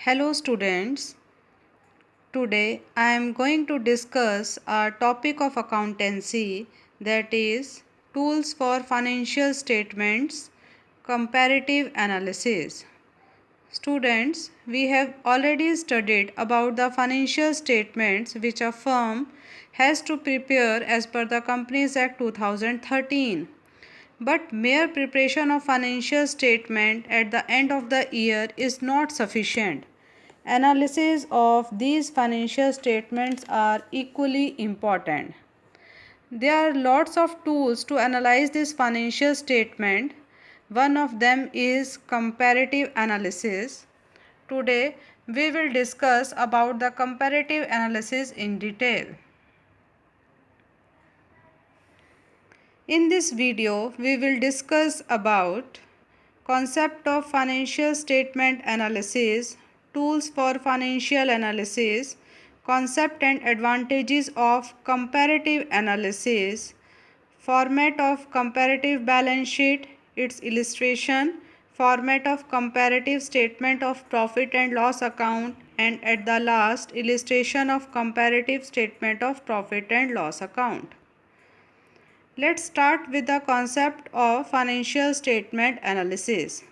Hello students, today I am going to discuss a topic of accountancy, that is tools for financial statements, comparative analysis. Students, we have already studied about the financial statements which a firm has to prepare as per the Companies Act 2013. But mere preparation of financial statement at the end of the year is not sufficient. Analysis of these financial statements are equally important. There are lots of tools to analyze this financial statement. One of them is comparative analysis. Today we will discuss about the comparative analysis in detail. In this video, we will discuss about concept of financial statement analysis, tools for financial analysis, concept and advantages of comparative analysis, format of comparative balance sheet, its illustration, format of comparative statement of profit and loss account, and at the last, illustration of comparative statement of profit and loss account. Let's start with the concept of financial statement analysis.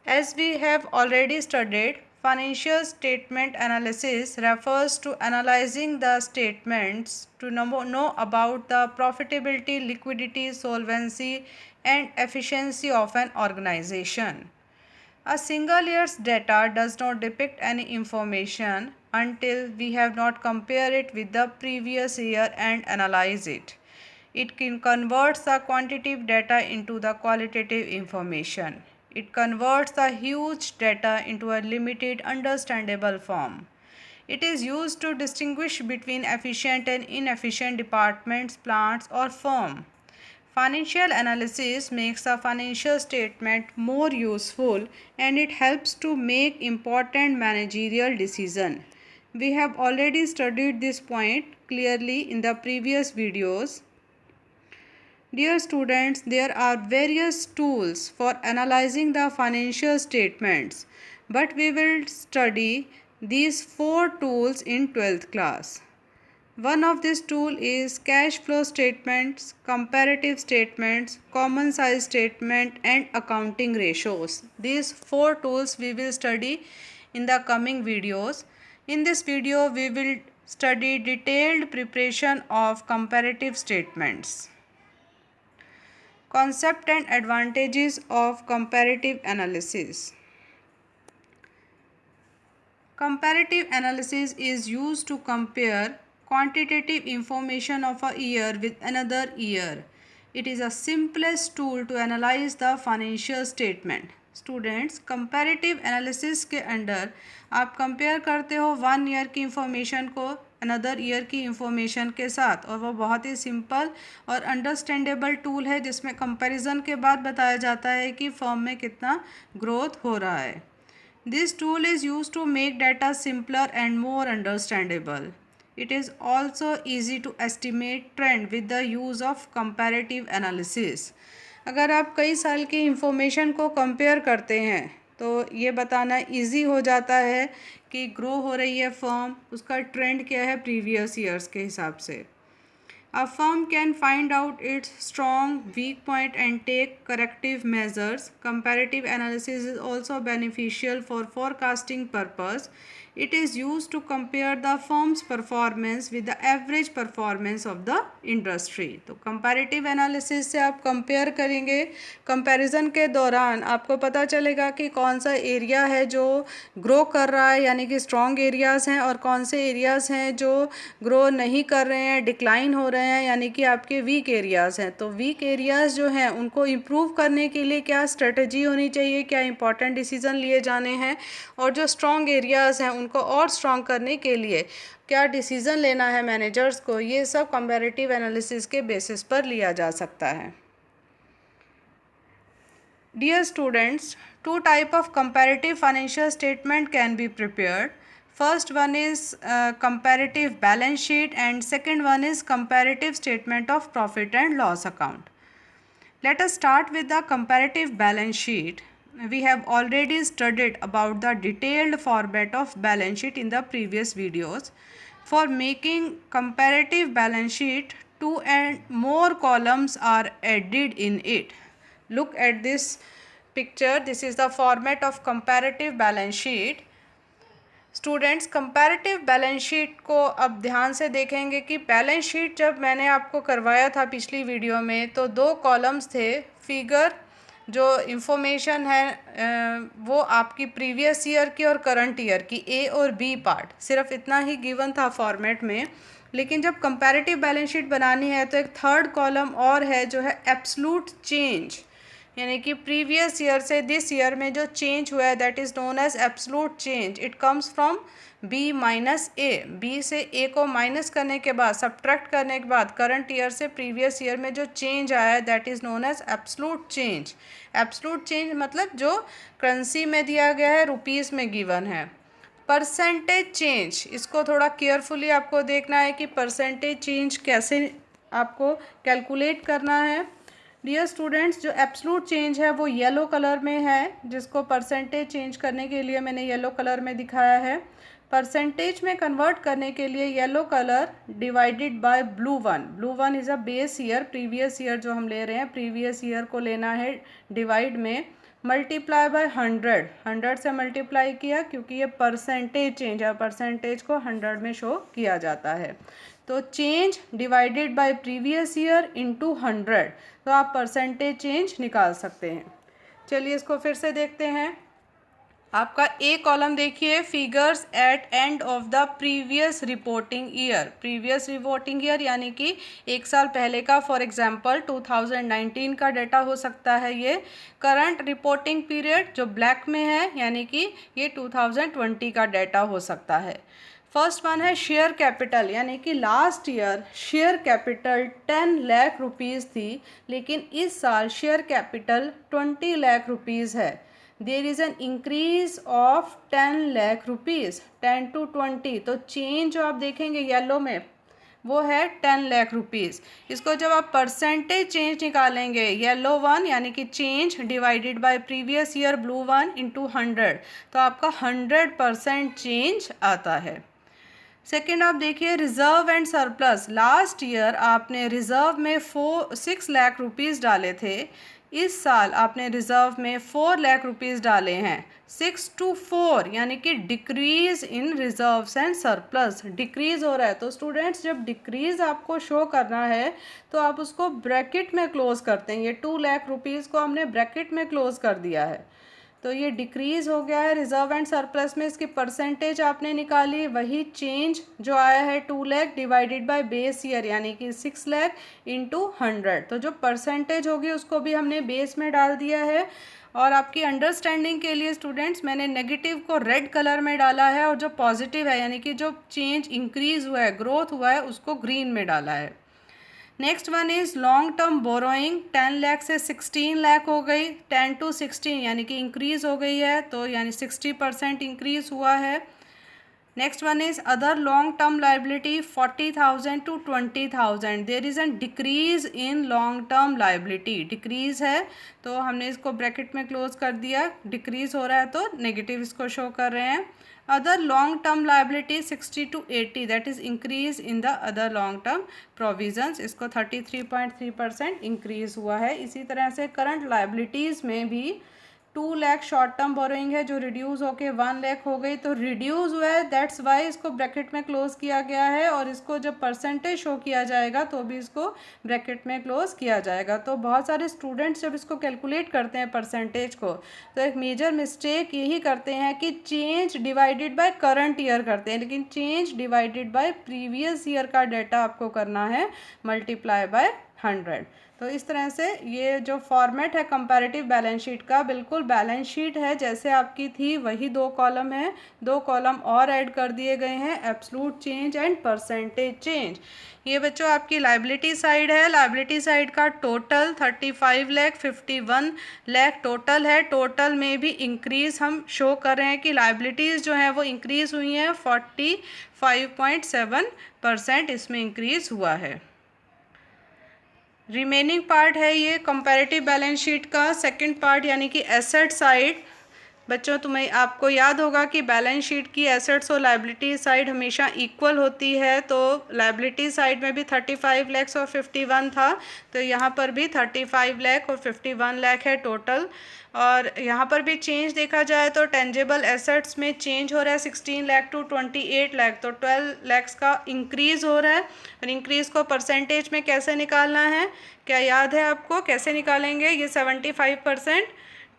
As we have already studied, financial statement analysis refers to analyzing the statements to know about the profitability, liquidity, solvency, and efficiency of an organization. A single year's data does not depict any information until we have not compared it with the previous year and analyze it. It converts the quantitative data into the qualitative information. It converts the huge data into a limited, understandable form. It is used to distinguish between efficient and inefficient departments, plants, or firm. Financial analysis makes a financial statement more useful and it helps to make important managerial decisions. We have already studied this point clearly in the previous videos. Dear students, there are various tools for analyzing the financial statements, but we will study these 4 tools in 12th class. One of these tools is cash flow statements, comparative statements, common size statement, and accounting ratios. These 4 tools we will study in the coming videos. In this video, we will study detailed preparation of comparative statements. Concept and advantages of comparative analysis. Comparative analysis is used to compare quantitative information of a year with another year. It is the simplest tool to analyze the financial statement. Students comparative analysis के under आप compare करते हो 1 year की information को another year की information के साथ, और वो बहुत ही सिंपल और अंडरस्टैंडेबल टूल है जिसमें कंपैरिजन के बाद बताया जाता है कि फर्म में कितना ग्रोथ हो रहा है. This tool is use to make data simpler and more understandable. It is also easy to estimate trend with the use of comparative analysis. अगर आप कई साल की इंफॉर्मेशन को कंपेयर करते हैं तो ये बताना इजी हो जाता है कि ग्रो हो रही है फर्म, उसका ट्रेंड क्या है प्रीवियस ईयर्स के हिसाब से. A firm can find out its strong, weak point and take corrective measures. Comparative analysis is also beneficial for forecasting purpose. It is used to compare the firm's performance with the average performance of the industry. तो comparative analysis से आप compare करेंगे. comparison के दौरान आपको पता चलेगा कि कौन सा एरिया है जो ग्रो कर रहा है, यानी कि स्ट्रॉन्ग एरियाज़ हैं, और कौन से एरियाज़ हैं जो ग्रो नहीं कर रहे हैं, डिक्लाइन हो रहे हैं, यानी कि आपके वीक एरियाज़ हैं. तो वीक एरियाज़ जो हैं उनको इम्प्रूव करने के लिए क्या स्ट्रेटजी होनी चाहिए, क्या इंपॉर्टेंट डिसीज़न लिए जाने हैं, और जो स्ट्रॉन्ग एरियाज़ हैं उनको और स्ट्रॉन्ग करने के लिए क्या डिसीज़न लेना है मैनेजर्स को, ये सब कंपैरेटिव एनालिसिस के बेसिस पर लिया जा सकता है. Dear students, two type of comparative financial statement can be prepared. First one is comparative balance sheet and second one is comparative statement of profit and loss account. Let us start with the comparative balance sheet. we have already studied about the detailed format of balance sheet in the previous videos. For making comparative balance sheet, 2 and more columns are added in it. Look at this picture. This is the format of comparative balance sheet. Students comparative balance sheet को अब ध्यान से देखेंगे कि balance sheet जब मैंने आपको करवाया था पिछली वीडियो में तो 2 कॉलम्स थे. फिगर जो इंफॉर्मेशन है वो आपकी प्रीवियस ईयर की और करंट ईयर की ए और बी पार्ट, सिर्फ इतना ही गिवन था फॉर्मेट में. लेकिन जब कंपैरेटिव बैलेंस शीट बनानी है तो एक थर्ड कॉलम और है जो है एब्सोल्यूट चेंज, यानी कि प्रीवियस ईयर से दिस ईयर में जो चेंज हुआ है that is known as absolute change. It comes from B minus A. B से ए को माइनस करने के बाद, सब्ट्रैक्ट करने के बाद करंट ईयर से प्रीवियस ईयर में जो चेंज आया है that is known as absolute change. Absolute change मतलब जो करेंसी में दिया गया है, रुपीज़ में गिवन है. परसेंटेज चेंज, इसको थोड़ा केयरफुली आपको देखना है कि परसेंटेज चेंज कैसे आपको कैलकुलेट करना है. डियर स्टूडेंट्स, जो एब्सोल्यूट चेंज है वो येलो कलर में है, जिसको परसेंटेज चेंज करने के लिए मैंने येलो कलर में दिखाया है. परसेंटेज में कन्वर्ट करने के लिए yellow colour divided by blue one. Blue one is a base year, previous year जो हम ले रहे हैं प्रीवियस ईयर को लेना है डिवाइड में, मल्टीप्लाई बाय 100. 100 से मल्टीप्लाई किया क्योंकि ये परसेंटेज चेंज है, परसेंटेज को 100 में शो किया जाता है. तो change divided by previous year into 100, तो आप परसेंटेज चेंज निकाल सकते हैं. चलिए इसको फिर से देखते हैं. आपका ए कॉलम देखिए, figures at end of the previous reporting year. Previous reporting year यानी कि एक साल पहले का, फॉर एग्जांपल 2019 का डाटा हो सकता है ये. करंट रिपोर्टिंग पीरियड जो ब्लैक में है यानी कि ये 2020 का डाटा हो सकता है. फर्स्ट वन है शेयर कैपिटल, यानी कि last year share capital 10 lakh rupees थी, लेकिन इस साल शेयर कैपिटल 20 लाख रुपीज़ है. There is an increase of 10 lakh rupees, 10 to 20. तो चेंज जो आप देखेंगे येलो में वो है 10 लाख रुपीज़. इसको जब आप परसेंटेज चेंज निकालेंगे, येलो वन यानी कि change divided by previous year blue one into 100, तो आपका 100% चेंज आता है. सेकेंड आप देखिए reserve and surplus. Last year आपने रिज़र्व में 6 लाख रुपीज़ डाले थे, इस साल आपने रिज़र्व में 4 लाख रुपीज़ डाले हैं. 6 to 4 यानी कि decrease in reserves and surplus, decrease हो रहा है. तो स्टूडेंट्स जब डिक्रीज़ आपको शो करना है तो आप उसको ब्रैकेट में क्लोज करते हैं. ये 2 लाख रुपीज़ को हमने ब्रैकेट में क्लोज कर दिया है, तो ये डिक्रीज़ हो गया है रिज़र्व एंड सरप्लस में. इसकी परसेंटेज आपने निकाली, वही चेंज जो आया है 2 lakh divided by base year यानी कि 6 लाख इंटू 100. तो जो परसेंटेज होगी उसको भी हमने बेस में डाल दिया है. और आपकी अंडरस्टैंडिंग के लिए स्टूडेंट्स मैंने नेगेटिव को रेड कलर में डाला है और जो पॉजिटिव है यानी कि जो चेंज इंक्रीज़ हुआ है, ग्रोथ हुआ है, उसको ग्रीन में डाला है. Next one is long term borrowing. 10 lakh से 16 लाख हो गई, 10 to 16 यानी कि इंक्रीज़ हो गई है, तो यानी 60% इंक्रीज़ हुआ है. Next one is other long term liability 40,000 to 20,000. There is an decrease in long term liability. Decrease है तो हमने इसको ब्रैकेट में क्लोज कर दिया, डिक्रीज़ हो रहा है तो नेगेटिव इसको शो कर रहे हैं. Other long term liability 60 to 80, that is increase in the other long term provisions. इसको 33.3% इंक्रीज़ हुआ है. इसी तरह से करंट लाइबिलिटीज़ में भी 2 लाख शॉर्ट टर्म बोरोइंग है जो रिड्यूस होके 1 लाख हो गई, तो रिड्यूस हुआ है, दैट्स वाई इसको ब्रैकेट में क्लोज किया गया है. और इसको जब परसेंटेज शो किया जाएगा तो भी इसको ब्रैकेट में क्लोज किया जाएगा. तो बहुत सारे स्टूडेंट्स जब इसको कैलकुलेट करते हैं परसेंटेज को, तो एक मेजर मिस्टेक यही करते हैं कि change divided by current year करते हैं, लेकिन change divided by previous year का डाटा आपको करना है मल्टीप्लाई बाय 100. तो इस तरह से ये जो फॉर्मेट है कंपैरेटिव बैलेंस शीट का, बिल्कुल बैलेंस शीट है जैसे आपकी थी, वही 2 कॉलम है. 2 कॉलम और ऐड कर दिए गए हैं, absolute change and percentage change. ये बच्चों आपकी लाइबिलिटी साइड है. लाइबिलिटी साइड का टोटल 35 लाख 51 लाख टोटल है. टोटल में भी इंक्रीज़ हम शो कर रहे हैं कि लाइबिलिटीज़ जो हैं वो इंक्रीज़ हुई हैं, 45.7% इसमें इंक्रीज़ हुआ है. रिमेनिंग पार्ट है ये कंपैरेटिव बैलेंस शीट का सेकंड पार्ट, यानी कि एसेट साइड। बच्चों तुम्हें आपको याद होगा कि बैलेंस शीट की एसेट्स और लायबिलिटी साइड हमेशा इक्वल होती है, तो लायबिलिटी साइड में भी 35 लाख और 51 था, तो यहाँ पर भी 35 लाख और 51 लाख है टोटल। और यहाँ पर भी चेंज देखा जाए तो टेंजेबल एसेट्स में चेंज हो रहा है 16 लाख टू 28 लाख, तो 12 लाख का इंक्रीज़ हो रहा है। और इंक्रीज़ को परसेंटेज में कैसे निकालना है, क्या याद है आपको? कैसे निकालेंगे ये 75%?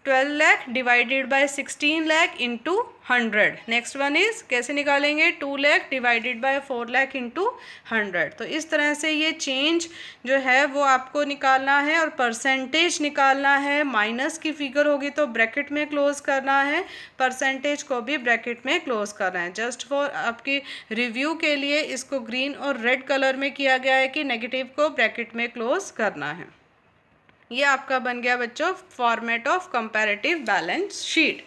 12 lakh divided by 16 lakh into 100। Next one is कैसे निकालेंगे? 2 lakh divided by 4 lakh into 100। तो इस तरह से ये चेंज जो है वो आपको निकालना है और परसेंटेज निकालना है। माइनस की फिगर होगी तो ब्रैकेट में क्लोज करना है, परसेंटेज को भी ब्रैकेट में क्लोज करना है। जस्ट फॉर आपकी रिव्यू के लिए इसको ग्रीन और रेड कलर में किया गया है कि नेगेटिव को ब्रैकेट में क्लोज करना है। ये आपका बन गया बच्चों format of comparative balance sheet.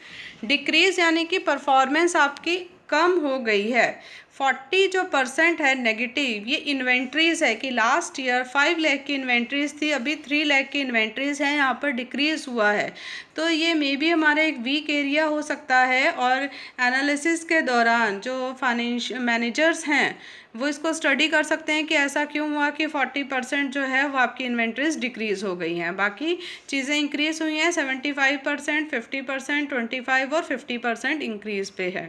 Decrease यानी कि परफॉर्मेंस आपकी कम हो गई है। 40 जो % है नेगेटिव, ये इन्वेंट्रीज है कि लास्ट ईयर 5 लाख की इन्वेंट्रीज थी, अभी 3 लाख की इन्वेंट्रीज हैं, यहाँ पर डिक्रीज हुआ है। तो ये मे बी हमारा एक वीक एरिया हो सकता है, और एनालिसिस के दौरान जो फाइनेंशियल मैनेजर्स हैं वो इसको स्टडी कर सकते हैं कि ऐसा क्यों हुआ कि 40% जो है वो आपकी इन्वेंट्रीज डिक्रीज़ हो गई हैं। बाकी चीज़ें इंक्रीज़ हुई हैं 75%, 50%, 25 और 50% इंक्रीज़ पे है।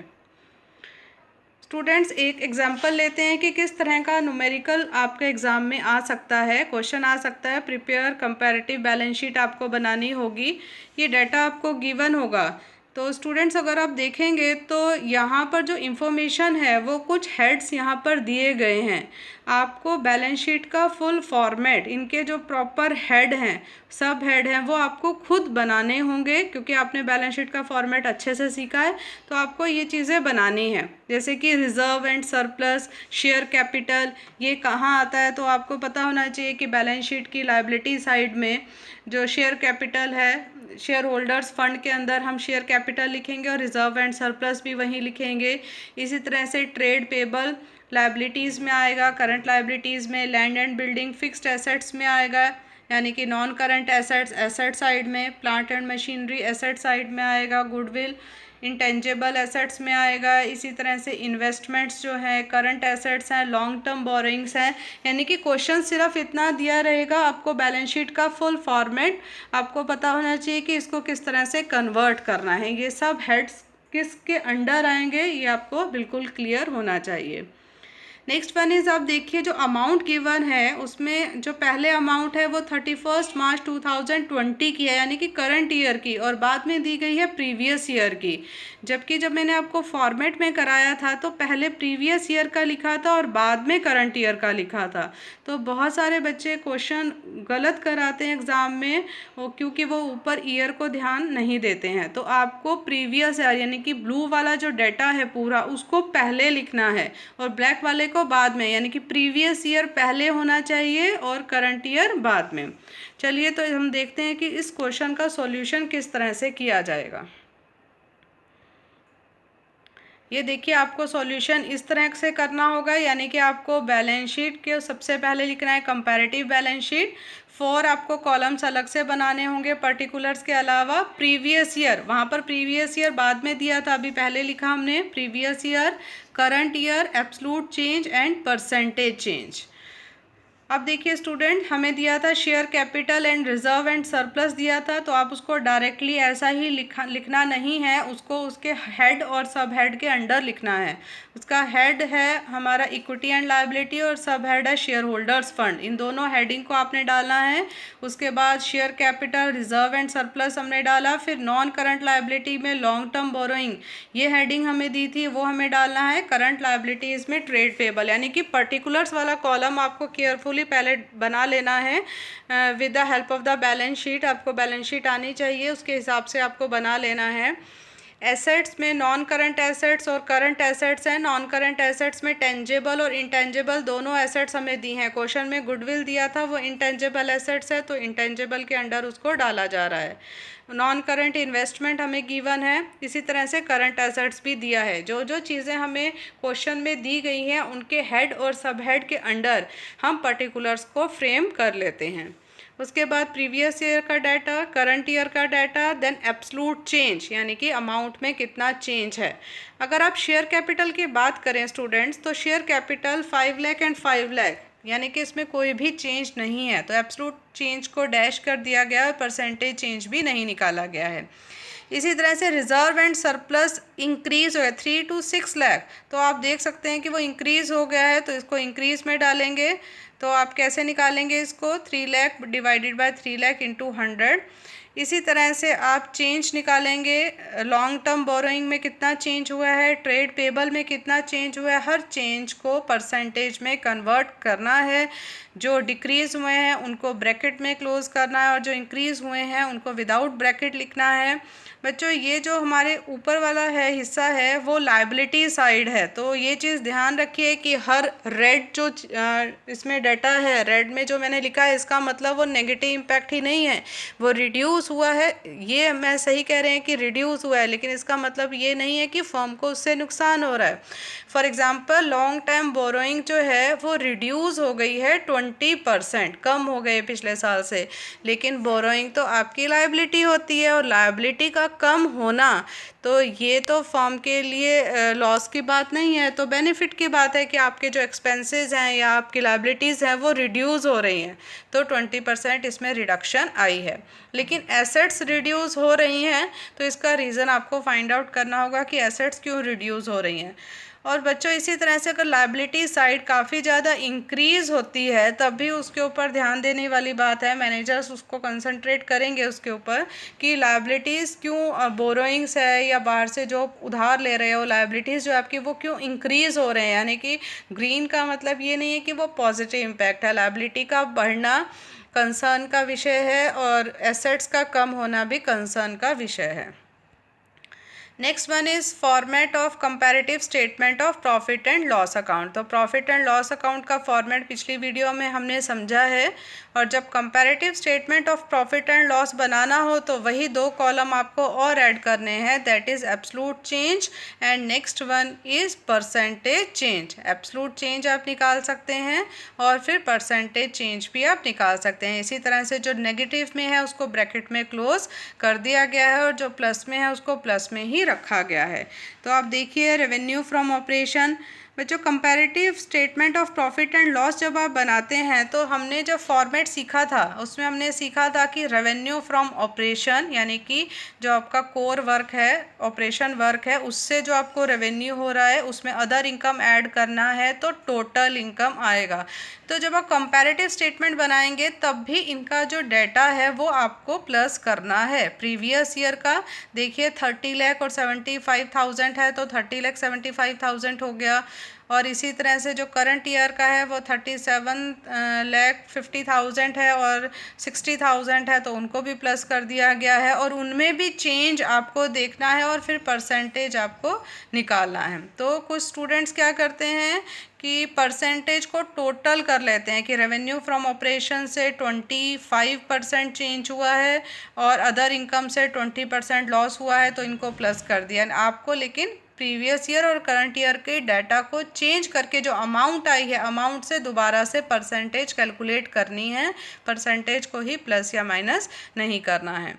स्टूडेंट्स एक एग्जांपल लेते हैं कि किस तरह का न्यूमेरिकल आपके एग्ज़ाम में आ सकता है, क्वेश्चन आ सकता है। प्रिपेयर कंपैरेटिव बैलेंस शीट आपको बनानी होगी, ये डाटा आपको गिवन होगा। तो स्टूडेंट्स अगर आप देखेंगे तो यहाँ पर जो इन्फॉर्मेशन है वो कुछ हेड्स यहाँ पर दिए गए हैं। आपको बैलेंस शीट का फुल फॉर्मेट, इनके जो प्रॉपर हेड हैं, सब हेड हैं, वो आपको खुद बनाने होंगे, क्योंकि आपने बैलेंस शीट का फॉर्मेट अच्छे से सीखा है तो आपको ये चीज़ें बनानी है। जैसे कि reserve and surplus, share capital, ये कहाँ आता है तो आपको पता होना चाहिए कि बैलेंस शीट की लायबिलिटी साइड में जो शेयर कैपिटल है, शेयर होल्डर्स फंड के अंदर हम शेयर कैपिटल लिखेंगे और रिजर्व एंड सरप्लस भी वहीं लिखेंगे। इसी तरह से ट्रेड पेबल लायबिलिटीज़ में आएगा, करंट लायबिलिटीज़ में, land and building fixed assets में आएगा, यानी कि non current assets asset side में, plant and machinery asset side में आएगा, गुडविल इंटेंजेबल एसेट्स में आएगा। इसी तरह से इन्वेस्टमेंट्स जो है करंट एसेट्स हैं, लॉन्ग टर्म बोरिंग्स हैं। यानी कि क्वेश्चन सिर्फ इतना दिया रहेगा, आपको बैलेंस शीट का फुल फॉर्मेट आपको पता होना चाहिए कि इसको किस तरह से कन्वर्ट करना है। ये सब हेड्स किसके अंडर आएंगे ये आपको बिल्कुल क्लियर होना चाहिए। नेक्स्ट वन इज़ आप देखिए जो अमाउंट गिवन है उसमें जो पहले अमाउंट है वो 31 मार्च 2020 की है, यानी कि करंट ईयर की, और बाद में दी गई है प्रीवियस ईयर की। जबकि जब मैंने आपको फॉर्मेट में कराया था तो पहले प्रीवियस ईयर का लिखा था और बाद में करंट ईयर का लिखा था। तो बहुत सारे बच्चे क्वेश्चन गलत कराते हैं एग्ज़ाम में, क्योंकि वो ऊपर ईयर को ध्यान नहीं देते हैं। तो आपको प्रीवियस ईयर यानी कि ब्लू वाला जो डाटा है पूरा उसको पहले लिखना है और ब्लैक वाले को बाद में, यानी कि प्रीवियस ईयर पहले होना चाहिए और करंट ईयर बाद में। चलिए तो हम देखते हैं कि इस क्वेश्चन का सॉल्यूशन किस तरह से किया जाएगा। ये देखिए आपको सॉल्यूशन इस तरह से करना होगा, यानी कि आपको बैलेंस शीट के सबसे पहले लिखना है कंपैरेटिव बैलेंस शीट। 4 आपको कॉलम्स अलग से बनाने होंगे पर्टिकुलर्स के अलावा। प्रीवियस ईयर, वहाँ पर प्रीवियस ईयर बाद में दिया था, अभी पहले लिखा हमने previous year, current year, absolute change and percentage change. अब देखिए स्टूडेंट, हमें दिया था share capital and reserve and surplus दिया था, तो आप उसको डायरेक्टली ऐसा ही लिखना नहीं है, उसको उसके हेड और सब हेड के अंडर लिखना है। उसका हेड है हमारा इक्विटी एंड लायबिलिटी और सब हेड है शेयर होल्डर्स फंड, इन दोनों हेडिंग को आपने डालना है। उसके बाद share capital, reserve and surplus हमने डाला, फिर नॉन करंट लायबिलिटी में लॉन्ग टर्म बोरोइंग ये हेडिंग हमें दी थी, वो हमें डालना है। करंट लायबिलिटीज़ में ट्रेड पेबल, यानी कि पर्टिकुलर्स वाला कॉलम आपको केयरफुली पहले बना लेना है with the help of the balance sheet. आपको बैलेंस शीट आनी चाहिए, उसके हिसाब से आपको बना लेना है। एसेट्स में नॉन करंट एसेट्स और करंट एसेट्स हैं। नॉन करंट एसेट्स में टेंजेबल और इंटेंजेबल दोनों एसेट्स हमें दी हैं। क्वेश्चन में गुडविल दिया था, वो इंटेंजेबल एसेट्स है, तो इंटेंजेबल के अंडर उसको डाला जा रहा है। नॉन करंट इन्वेस्टमेंट हमें गिवन है, इसी तरह से करंट एसेट्स भी दिया है। जो जो चीज़ें हमें क्वेश्चन में दी गई हैं उनके हेड और सब हेड के अंडर हम पर्टिकुलर्स को फ्रेम कर लेते हैं। उसके बाद प्रीवियस ईयर का डाटा, करंट ईयर का डाटा, देन एब्सोल्यूट चेंज यानी कि अमाउंट में कितना चेंज है। अगर आप शेयर कैपिटल की बात करें स्टूडेंट्स, तो share capital 5 lakh and 5 lakh यानी कि इसमें कोई भी चेंज नहीं है, तो एब्सोल्यूट चेंज को डैश कर दिया गया है, परसेंटेज चेंज भी नहीं निकाला गया है। इसी तरह से रिजर्व एंड सरप्लस इंक्रीज हो गया 3 to 6 लाख, तो आप देख सकते हैं कि वो इंक्रीज हो गया है, तो इसको इंक्रीज में डालेंगे। तो आप कैसे निकालेंगे इसको, 3 lakh divided by 3 lakh into 100। इसी तरह से आप चेंज निकालेंगे, लॉन्ग टर्म बोरोइंग में कितना चेंज हुआ है, ट्रेड पेबल में कितना चेंज हुआ है, हर चेंज को परसेंटेज में कन्वर्ट करना है। जो डिक्रीज़ हुए हैं उनको ब्रैकेट में क्लोज करना है और जो इंक्रीज़ हुए हैं उनको विदाउट ब्रैकेट लिखना है। बच्चों ये जो हमारे ऊपर वाला है हिस्सा है वो लायबिलिटी साइड है, तो ये चीज़ ध्यान रखिए कि हर रेड जो इसमें डाटा है, रेड में जो मैंने लिखा है, इसका मतलब वो नेगेटिव इम्पैक्ट ही नहीं है, वो रिड्यूस हुआ है। ये मैं सही कह रहे हैं कि रिड्यूस हुआ है, लेकिन इसका मतलब ये नहीं है कि फर्म को उससे नुकसान हो रहा है। For example long term borrowing जो है वो रिड्यूस हो गई है 20%, कम हो गए पिछले साल से, लेकिन बोरोइंग तो आपकी लायबिलिटी होती है और लायबिलिटी का कम होना तो ये तो फर्म के लिए लॉस की बात नहीं है, तो बेनिफिट की बात है कि आपके जो एक्सपेंसेस हैं या आपकी लायबिलिटीज़ हैं वो रिड्यूस हो रही हैं, तो 20% इसमें रिडक्शन आई है। लेकिन एसेट्स रिड्यूस हो रही हैं, तो इसका रीज़न आपको फाइंड आउट करना होगा कि एसेट्स क्यों रिड्यूस हो रही हैं। और बच्चों इसी तरह से अगर लायबिलिटी साइड काफ़ी ज़्यादा इंक्रीज़ होती है तब भी उसके ऊपर ध्यान देने वाली बात है, मैनेजर्स उसको कंसंट्रेट करेंगे उसके ऊपर कि लायबिलिटीज़ क्यों, बोरोइंग्स है या बाहर से जो उधार ले रहे हो, लायबिलिटीज़ जो आपकी वो क्यों इंक्रीज़ हो रहे हैं। यानी कि ग्रीन का मतलब ये नहीं है कि वो पॉजिटिव इम्पैक्ट है, लायबिलिटी का बढ़ना कंसर्न का विषय है और एसेट्स का कम होना भी कंसर्न का विषय है। Next one is format of comparative statement of profit and loss account. तो प्रॉफिट एंड लॉस अकाउंट का फॉर्मेट पिछली वीडियो में हमने समझा है, और जब comparative statement of profit and loss बनाना हो तो वही 2 कॉलम आपको और ऐड करने हैं, that is absolute change and next one is percentage change. Absolute change आप निकाल सकते हैं और फिर परसेंटेज चेंज भी आप निकाल सकते हैं। इसी तरह से जो नेगेटिव में है उसको ब्रैकेट में क्लोज कर दिया गया है और जो प्लस में है उसको प्लस में ही रखा गया है। तो आप देखिए रेवेन्यू फ्रॉम ऑपरेशन। बच्चों comparative statement of profit and loss जब आप बनाते हैं तो हमने जब फॉर्मेट सीखा था उसमें हमने सीखा था कि रेवेन्यू फ्रॉम ऑपरेशन यानी कि जो आपका कोर वर्क है, ऑपरेशन वर्क है, उससे जो आपको रेवेन्यू हो रहा है उसमें अदर इनकम ऐड करना है तो टोटल इनकम आएगा। तो जब आप कंपैरेटिव स्टेटमेंट बनाएंगे तब भी इनका जो डाटा है वो आपको प्लस करना है प्रीवियस ईयर का। देखिए 30 लाख और 75,000 है तो 30 लाख 75,000 हो गया, और इसी तरह से जो करंट ईयर का है वो 37,50,000 है और 60,000 है तो उनको भी प्लस कर दिया गया है, और उनमें भी चेंज आपको देखना है और फिर परसेंटेज आपको निकालना है। तो कुछ स्टूडेंट्स क्या करते हैं कि परसेंटेज को टोटल कर लेते हैं कि रेवेन्यू फ्रॉम ऑपरेशन से 25% चेंज हुआ है और अदर इनकम से 20% लॉस हुआ है तो इनको प्लस कर दिया। आपको लेकिन प्रीवियस ईयर और करंट ईयर के डाटा को चेंज करके जो अमाउंट आई है अमाउंट से दोबारा से परसेंटेज कैलकुलेट करनी है, परसेंटेज को ही प्लस या माइनस नहीं करना है।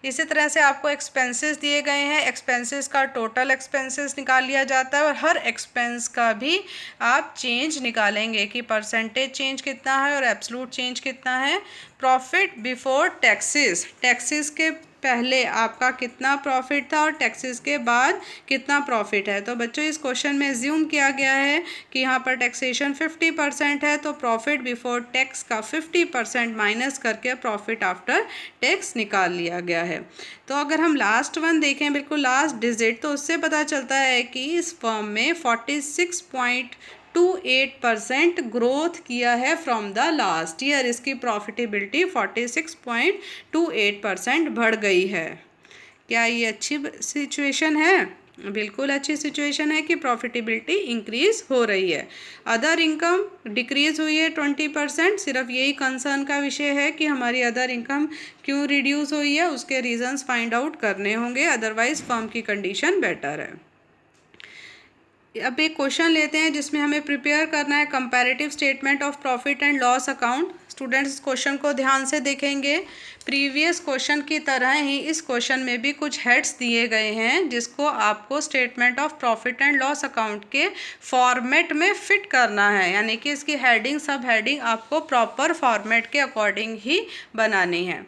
इसी तरह से आपको एक्सपेंसेस दिए गए हैं, एक्सपेंसेस का टोटल एक्सपेंसेस निकाल लिया जाता है और हर एक्सपेंस का भी आप चेंज निकालेंगे कि परसेंटेज चेंज कितना है और एब्सोल्यूट चेंज कितना है। प्रॉफिट बिफोर टैक्सेस, टैक्सेस के पहले आपका कितना प्रॉफिट था और टैक्सेस के बाद कितना प्रॉफिट है। तो बच्चों इस क्वेश्चन में एज्यूम किया गया है कि यहाँ पर टैक्सेशन 50% है तो प्रॉफिट बिफोर टैक्स का 50% माइनस करके प्रॉफिट आफ्टर टैक्स निकाल लिया गया है। तो अगर हम लास्ट वन देखें, बिल्कुल लास्ट डिजिट, तो उससे पता चलता है कि इस फर्म में 46.28% ग्रोथ किया है फ्रॉम द लास्ट ईयर। इसकी प्रॉफिटेबिलिटी 46.28% बढ़ गई है। क्या ये अच्छी सिचुएशन है? बिल्कुल अच्छी सिचुएशन है कि प्रॉफिटेबिलिटी इंक्रीज हो रही है। अदर इनकम डिक्रीज हुई है 20%। सिर्फ यही कंसर्न का विषय है कि हमारी अदर इनकम क्यों रिड्यूस हुई है, उसके रीजंस फाइंड आउट करने होंगे, अदरवाइज फर्म की कंडीशन बेटर है। अब एक क्वेश्चन लेते हैं जिसमें हमें प्रिपेयर करना है comparative statement of profit and loss account. Students इस क्वेश्चन को ध्यान से देखेंगे। प्रीवियस क्वेश्चन की तरह ही इस क्वेश्चन में भी कुछ हेड्स दिए गए हैं जिसको आपको statement of profit and loss account के फॉर्मेट में फिट करना है, यानी कि इसकी हेडिंग सब हेडिंग आपको प्रॉपर फॉर्मेट के अकॉर्डिंग ही बनानी है।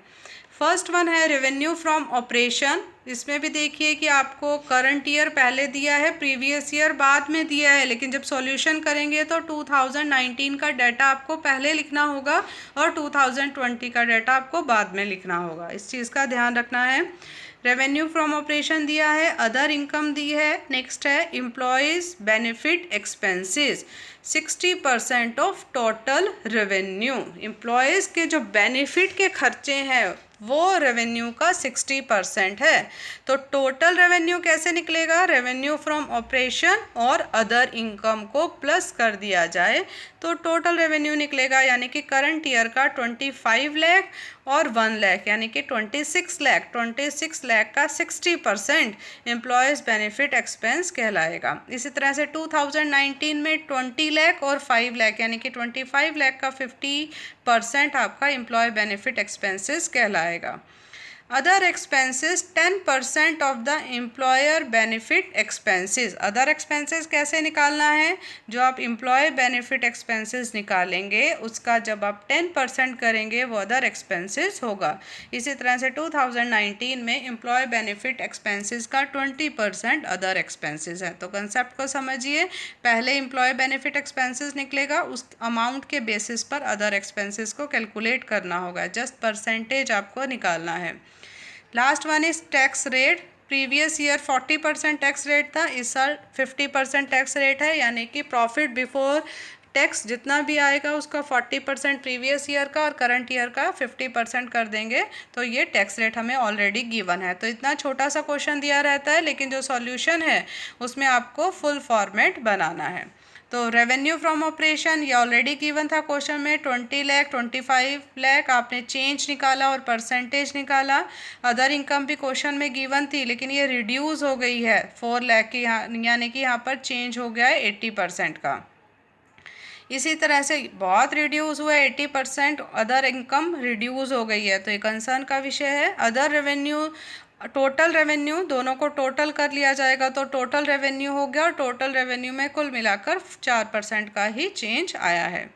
फर्स्ट वन है रेवेन्यू फ्रॉम ऑपरेशन। इसमें भी देखिए कि आपको करंट ईयर पहले दिया है, प्रीवियस ईयर बाद में दिया है, लेकिन जब सॉल्यूशन करेंगे तो 2019 का डाटा आपको पहले लिखना होगा और 2020 का डाटा आपको बाद में लिखना होगा। इस चीज़ का ध्यान रखना है। रेवेन्यू फ्रॉम ऑपरेशन दिया है, अदर इनकम दी है। नेक्स्ट है employees benefit expenses 60% of total revenue. Employees के जो बेनिफिट के खर्चे हैं वो रेवेन्यू का 60% है। तो टोटल रेवेन्यू कैसे निकलेगा? रेवेन्यू फ्रॉम ऑपरेशन और अदर इनकम को प्लस कर दिया जाए तो टोटल रेवेन्यू निकलेगा, यानी कि करंट ईयर का 25 लाख और 1 लाख यानी कि 26 लाख। 26 लाख का 60% एम्प्लॉयज़ बेनिफिट एक्सपेंस कहलाएगा। इसी तरह से 2019 में 20 लाख और 5 लाख यानी कि 25 लाख का 50% आपका एम्प्लॉय बेनिफिट एक्सपेंसेस कहलाएगा। Other expenses 10% of the employer benefit expenses. Other expenses कैसे निकालना है? जो आप एम्प्लॉय बेनिफिट एक्सपेंसेस निकालेंगे उसका जब आप 10% करेंगे वो अदर एक्सपेंसेस होगा। इसी तरह से 2019 में एम्प्लॉय बेनिफिट एक्सपेंसेस का 20% अदर एक्सपेंसेस है। तो कंसेप्ट को समझिए, पहले एम्प्लॉय बेनिफिट एक्सपेंसेस निकलेगा, उस अमाउंट के बेसिस पर अदर एक्सपेंसेस को कैलकुलेट करना होगा, जस्ट परसेंटेज आपको निकालना है। Last one is tax rate. Previous year 40% tax rate था, इस साल 50% टैक्स रेट है, यानी कि प्रॉफिट बिफोर टैक्स जितना भी आएगा उसका 40% प्रीवियस ईयर का और करंट ईयर का 50% कर देंगे तो ये टैक्स रेट हमें ऑलरेडी गिवन है। तो इतना छोटा सा क्वेश्चन दिया रहता है, लेकिन जो सॉल्यूशन है उसमें आपको फुल फॉर्मेट बनाना है। तो रेवेन्यू फ्रॉम ऑपरेशन ये ऑलरेडी गिवन था क्वेश्चन में, 20 लाख 25 लाख आपने चेंज निकाला और परसेंटेज निकाला। अदर इनकम भी क्वेश्चन में गिवन थी, लेकिन ये रिड्यूस हो गई है 4 लाख की, यानी कि यहाँ पर चेंज हो गया है 80% का। इसी तरह से बहुत रिड्यूस हुआ है 80%, अदर इनकम रिड्यूस हो गई है, तो ये कंसर्न का विषय है। अदर रेवेन्यू टोटल रेवेन्यू दोनों को टोटल कर लिया जाएगा तो टोटल रेवेन्यू हो गया, और टोटल रेवेन्यू में कुल मिलाकर 4% का ही चेंज आया है।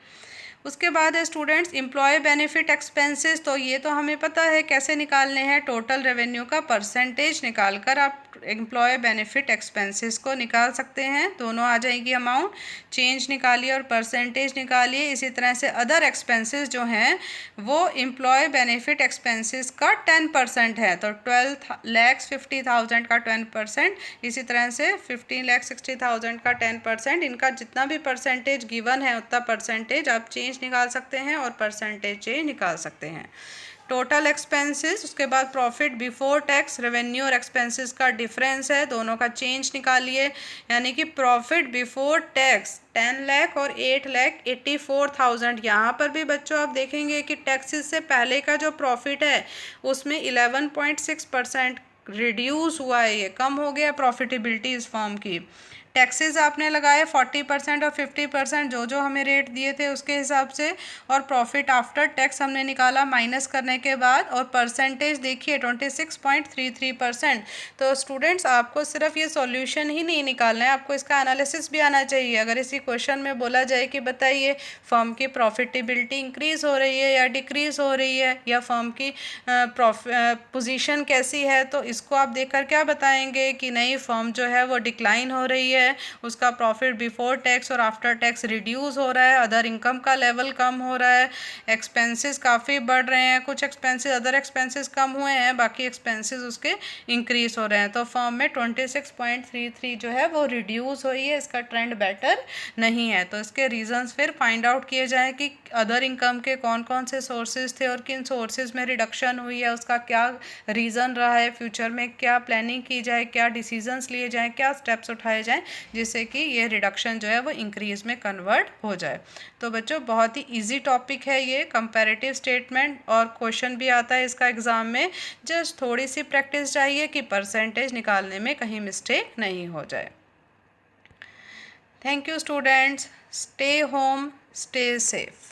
उसके बाद है स्टूडेंट्स एम्प्लॉय बेनिफिट एक्सपेंसेस। तो ये तो हमें पता है कैसे निकालने हैं, टोटल रेवेन्यू का परसेंटेज निकालकर आप एम्प्लॉय बेनिफिट एक्सपेंसेस को निकाल सकते हैं। दोनों आ जाएगी अमाउंट, चेंज निकालिए और परसेंटेज निकालिए। इसी तरह से अदर एक्सपेंसेस जो हैं वो एम्प्लॉय बेनिफिट एक्सपेंसेस का 10% है, तो 12,50,000 का 10%, इसी तरह से 15,60,000 का 10%। इनका जितना भी परसेंटेज गिवन है उतना परसेंटेज आप चेंज निकाल सकते हैं और परसेंटेज चेंज निकाल सकते हैं। टोटल एक्सपेंसेस, उसके बाद प्रॉफिट बिफोर टैक्स, रेवेन्यू और एक्सपेंसेस का डिफरेंस है, दोनों का चेंज निकालिए, यानी कि प्रॉफिट बिफोर टैक्स 10 लाख और 8,84,000। यहाँ पर भी बच्चों आप देखेंगे कि टैक्सेस से पहले का जो प्रॉफिट है उसमें 11.6% रिड्यूस हुआ है, ये कम हो गया प्रॉफिटेबिलिटी इस फॉर्म की। टैक्सेस आपने लगाए 40% और 50% जो जो हमें रेट दिए थे उसके हिसाब से, और प्रॉफिट आफ्टर टैक्स हमने निकाला माइनस करने के बाद, और परसेंटेज देखिए 26.33%। तो स्टूडेंट्स आपको सिर्फ ये सॉल्यूशन ही नहीं निकालना है, आपको इसका एनालिसिस भी आना चाहिए। अगर इसी क्वेश्चन में बोला जाए कि बताइए फर्म की प्रॉफिटेबिलिटी इंक्रीज़ हो रही है या डिक्रीज़ हो रही है, या फर्म की पोजीशन कैसी है, तो इसको आप देखकर क्या बताएंगे कि नहीं फर्म जो है वो डिक्लाइन हो रही है, उसका प्रॉफिट बिफोर टैक्स और आफ्टर टैक्स रिड्यूस हो रहा है, अदर इनकम का लेवल कम हो रहा है, एक्सपेंसेस काफ़ी बढ़ रहे हैं, कुछ एक्सपेंसेस अदर एक्सपेंसेस कम हुए हैं, बाकी एक्सपेंसेस उसके इंक्रीज हो रहे हैं। तो फर्म में 26.33 जो है वो रिड्यूस हुई है, इसका ट्रेंड बेटर नहीं है। तो इसके रीजंस फिर फाइंड आउट किए जाएँ कि अदर इनकम के कौन कौन से सोर्सेज थे और किन सोर्सेज में रिडक्शन हुई है, उसका क्या रीज़न रहा है, फ्यूचर में क्या प्लानिंग की जाए, क्या डिसीजंस लिए जाएँ, क्या स्टेप्स उठाए जाएँ जिससे कि ये रिडक्शन जो है वो इंक्रीज़ में कन्वर्ट हो जाए। तो बच्चों बहुत ही इजी टॉपिक है ये, कंपैरेटिव स्टेटमेंट, और क्वेश्चन भी आता है इसका एग्ज़ाम में। जस्ट थोड़ी सी प्रैक्टिस चाहिए कि परसेंटेज निकालने में कहीं मिस्टेक नहीं हो जाए। Thank you students, stay home, stay safe.